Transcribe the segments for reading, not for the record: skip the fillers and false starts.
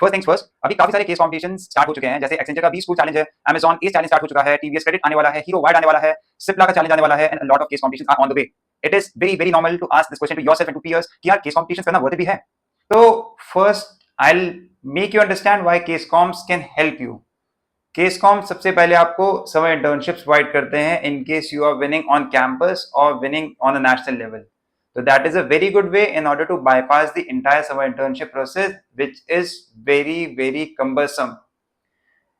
First things first, अभी काफी सारे केस कॉम्पिटिशन स्टार्ट हो चुके हैं, जैसे एक्सेंचर का बी स्कूल चैलेंज है, अमेजॉन एस चैलेंज स्टार्ट हो चुका है, टीवीएस क्रेडिट आने वाला है, हीरो वाइड आने वाला है, सिप्ला का चैलेंज आने वाला है, and lot of case competition are on the way. It is very very normal to ask this question to yourself and to peers कि यार केस कॉम्पिटिशन करना वर्थ इट भी है. तो first I will make you understand why case comps can help you. Case comp सबसे पहले आपको summer internships provide करते हैं in case you are winning on campus और winning on a national level. So that is a very good way in order to bypass the entire summer internship process, which is very very cumbersome.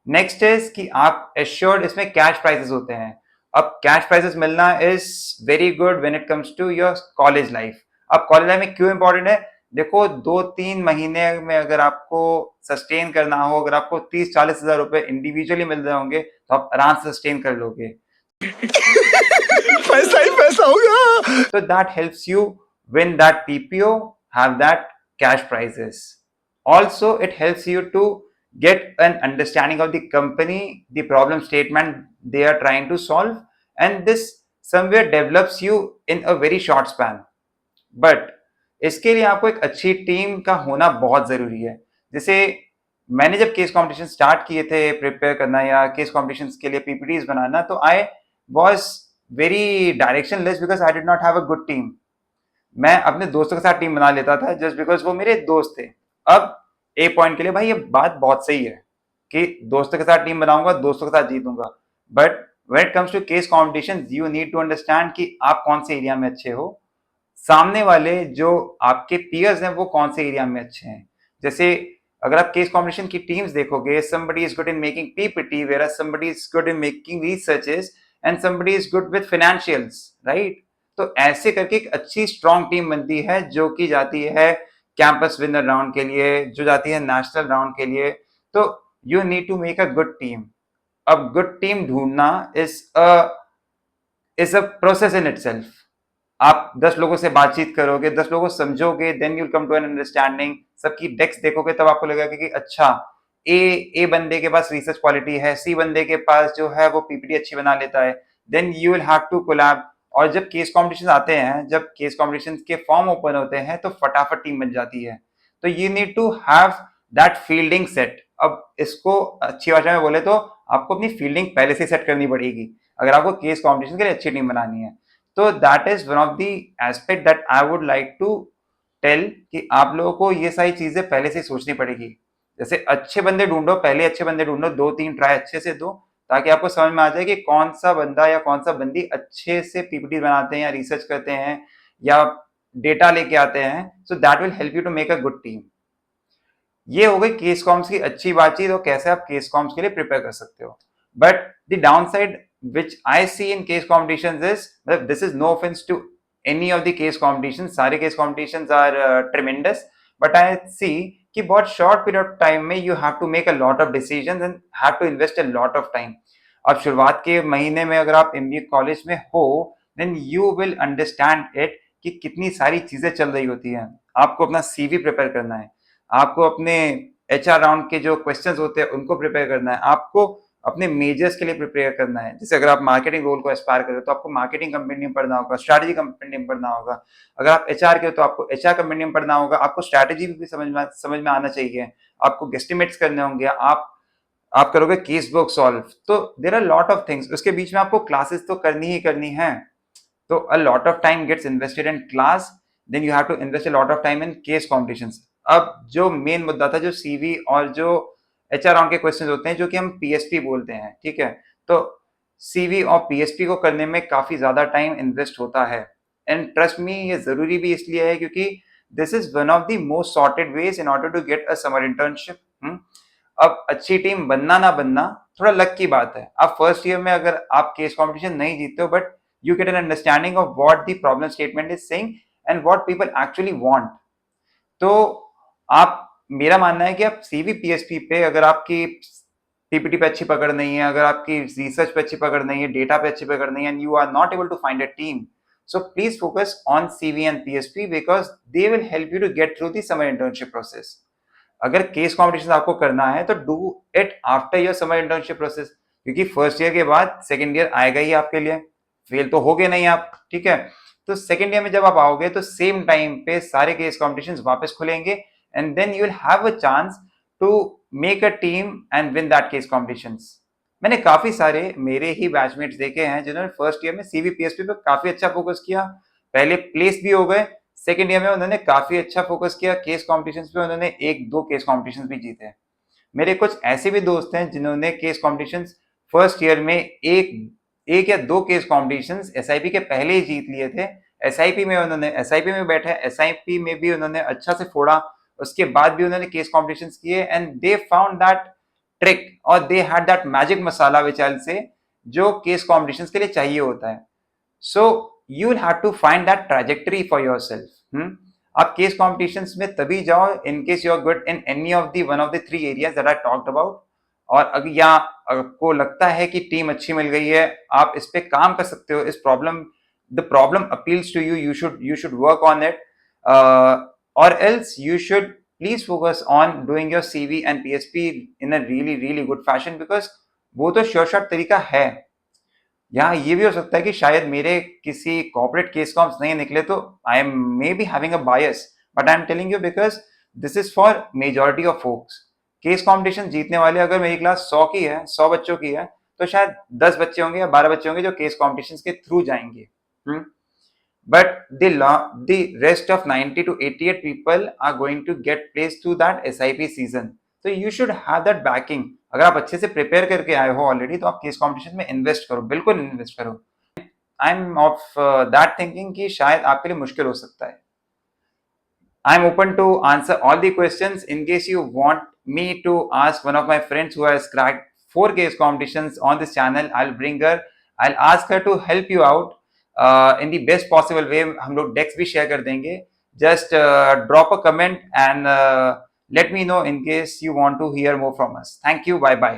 Next is कि आप assured इसमें cash prices होते हैं. अब cash prices मिलना is very good when it comes to your college life. अब college life में क्यों इंपॉर्टेंट है? देखो 2-3 महीने में अगर आपको सस्टेन करना हो, अगर आपको 30-40 हजार रुपए इंडिविजुअली मिल रहे होंगे तो आप आराम से सस्टेन कर लोगे. पैसा ही पैसा होगा. So that helps you win that PPO, have that cash prizes. Also, it helps you to get an understanding of the company, the problem statement they are trying to solve, and this somewhere develops you in a very short span. But इसके लिए आपको एक अच्छी team का होना बहुत जरूरी है. जैसे मैंने जब केस कॉम्पिटिशन स्टार्ट किए थे प्रिपेयर करना या केस कॉम्पिटिशन के लिए पीपीटीज बनाना, तो I was very directionless because I did not have a good team. मैं अपने दोस्तों के साथ टीम बना लेता था जस्ट बिकॉज वो मेरे दोस्त थे. अब एक पॉइंट के लिए भाई ये बात बहुत सही है कि दोस्तों के साथ टीम बनाऊंगा, दोस्तों के साथ जीतूंगा, but when it comes to case competition you need to understand कि आप कौन से एरिया में अच्छे हो, सामने वाले जो आपके पीयर्स हैं वो कौन से एरिया में अच्छे हैं. जैसे अगर आप केस कॉम्पिटिशन की टीम्स देखोगे, somebody is good in making PPT whereas somebody is good in making researches and somebody is good with financials, right? तो ऐसे करके एक अच्छी स्ट्रॉन्ग टीम बनती है जो कि जाती है कैंपस विनर राउंड के लिए, जो जाती है नेशनल राउंड के लिए. तो you need to make a good team. अब गुड टीम ढूंढना is a process in itself. आप 10 लोगों से बातचीत करोगे, 10 लोगों को समझोगे, then you'll come to an understanding. सबकी डेस्क देखोगे तब आपको लगेगा कि अच्छा ए बंदे के पास रिसर्च क्वालिटी है, सी बंदे के पास जो है वो पीपीटी अच्छी बना लेता है, then you will have to collab. और जब केस कॉम्पिटिशन आते हैं, जब केस कॉम्पिटिशन के फॉर्म ओपन होते हैं तो फटाफट टीम बन जाती है. तो you need to have that fielding set. अब इसको अच्छी भाषा में बोले तो आपको अपनी फील्डिंग पहले से सेट करनी पड़ेगी अगर आपको केस कॉम्पिटिशन के लिए अच्छी टीम बनानी है. तो that is one of the aspect that I would like to tell कि आप लोगों को ये सारी चीजें पहले से सोचनी पड़ेगी. जैसे अच्छे बंदे ढूंढो, पहले अच्छे बंदे ढूंढो, 2-3 ट्राई अच्छे से दो ताकि आपको समझ में आ जाए कि कौन सा बंदा या कौन सा बंदी अच्छे से पीपीटी बनाते हैं या रिसर्च करते हैं या डेटा लेके आते हैं. So that will help you to make a good team. ये हो गई केस कॉम्स की अच्छी बातचीत और कैसे आप केस कॉम्स के लिए प्रिपेयर कर सकते हो. But the down side which I see in case competitions is that this is no offense to any of the case competitions. सारे case competitions are tremendous, but I see कि बहुत short period of time में you have to make a lot of decisions and have to invest a lot of time. अब शुरुआत के महीने में अगर आप MBA कॉलेज में हो then you will understand it कि कितनी सारी चीजें चल रही होती हैं. आपको अपना CV प्रिपेयर करना है, आपको अपने HR राउंड के जो क्वेश्चंस होते हैं उनको प्रिपेयर करना है, आपको अपने मेजर्स के लिए प्रिपेयर करना है. जैसे अगर आप मार्केटिंग रोल को एस्पायर कर रहे हो तो आपको मार्केटिंग कंपनी में पढ़ना होगा, स्ट्रैटेजी कंपनी में पढ़ना होगा. अगर आप एचआर के हो तो आपको एचआर कंपनी में पढ़ना होगा. आपको स्ट्रैटेजी भी समझ में आना चाहिए. आपको गेस्टिमेट्स करने होंगे, आप करोगे केस बुक सॉल्व. तो there are lot of things. उसके बीच में आपको क्लासेस तो करनी ही करनी है. तो a lot of time gets invested in class, then you have to invest a lot of time in case competitions. अब जो मेन मुद्दा था, जो सीवी और जो एचआर राउंड के क्वेश्चंस होते हैं जो कि हम पीएसपी बोलते हैं, ठीक है. तो सीवी और पीएसपी को करने में काफी ज्यादा टाइम इन्वेस्ट होता है. एंड ट्रस्ट मी, ये जरूरी भी इसलिए है क्योंकि this is one of the most sorted ways in order to get a summer internship. अब अच्छी टीम बनना ना बनना थोड़ा लक की बात है. आप फर्स्ट ईयर में अगर आप केस कॉम्पिटिशन नहीं जीतते हो, but you get an understanding of what the problem statement is saying and what people actually want. तो आप, मेरा मानना है कि आप सीवी पीएसपी पे अगर आपकी पीपीटी पे अच्छी पकड़ नहीं है, अगर आपकी रिसर्च पे अच्छी पकड़ नहीं है, डेटा पे अच्छी पकड़ नहीं है, and you are not able to find a team, so please focus on CV and PSP because they will help you to get through the summer internship process. अगर केस कॉम्पिटिशन आपको करना है तो do it after your summer internship process, क्योंकि first year के बाद second year आएगा ही आपके लिए. फेल तो हो गए नहीं आप, ठीक है. तो सेकेंड ईयर में जब आप आओगे तो सेम टाइम पे सारे केस कॉम्पिटिशंस वापस खुलेंगे and then you will have a chance to make a team and win that case competitions. मैंने काफी सारे मेरे ही बैचमेट्स देखे हैं जिन्होंने फर्स्ट ईयर में सीवीपीएसपी पे काफी अच्छा फोकस किया, पहले प्लेस भी हो गए, सेकेंड ईयर में उन्होंने काफी अच्छा फोकस किया, केस कॉम्पिटिशंस पे उन्होंने 1-2 केस कॉम्पिटिशंस भी जीते। मेरे कुछ ऐसे भी दोस्त हैं जिन्होंने केस कॉम्पिटिशंस फर्स्ट ईयर में एक या दो केस कॉम्पिटिशंस एसआईपी के पहले ही जीत लिए थे। एसआईपी में बैठे, एसआईपी में भी उन्होंने अच्छा से फोड़ा, उसके बाद भी उन्होंने केस कॉम्पिटिशंस किए and they found that trick और they had that magic masala which I say जो केस कॉम्पिटिशंस के लिए चाहिए होता है। So you will have to find that trajectory for yourself. आप केस कॉम्पिटिशंस में तभी जाओ in case you are good in any of the one of the 3 areas that I talked about. और अगर या आपको लगता है कि टीम अच्छी मिल गई है, आप इस पे काम कर सकते हो, इस problem the problem appeals to you, you should work on it, और else you should please focus on doing your CV and PSP in a really good fashion, because वो तो श्योर शॉट तरीका है। यहाँ ये भी हो सकता है कि शायद मेरे किसी कॉर्पोरेट केस कॉम्स नहीं निकले तो I am may be having a bias, but I am telling you because this is for majority of folks. Case competition जीतने वाले अगर मेरी क्लास 100 की है, 100 बच्चों की है, तो शायद 10 बच्चे होंगे या 12 बच्चे होंगे जो केस कॉम्पिटिशन के थ्रू जाएंगे। But the rest of 90 to 88 people are going to get placed through that SIP season. So you should have that backing. अगर आप अच्छे से प्रिपेयर करके आए हो ऑलरेडी तो आप केस कॉम्पिटिशन में इन्वेस्ट करो, बिल्कुल इन्वेस्ट करो। I am of that thinking कि शायद आपके लिए मुश्किल हो सकता है। I'm open to answer all the questions. In case you want me to ask one of my friends who has cracked 4 case competitions on this channel, I'll bring her. I'll ask her to help you out in the best possible way. हम लोग decks भी share कर देंगे. Just drop a comment and let me know in case you want to hear more from us. Thank you. Bye bye.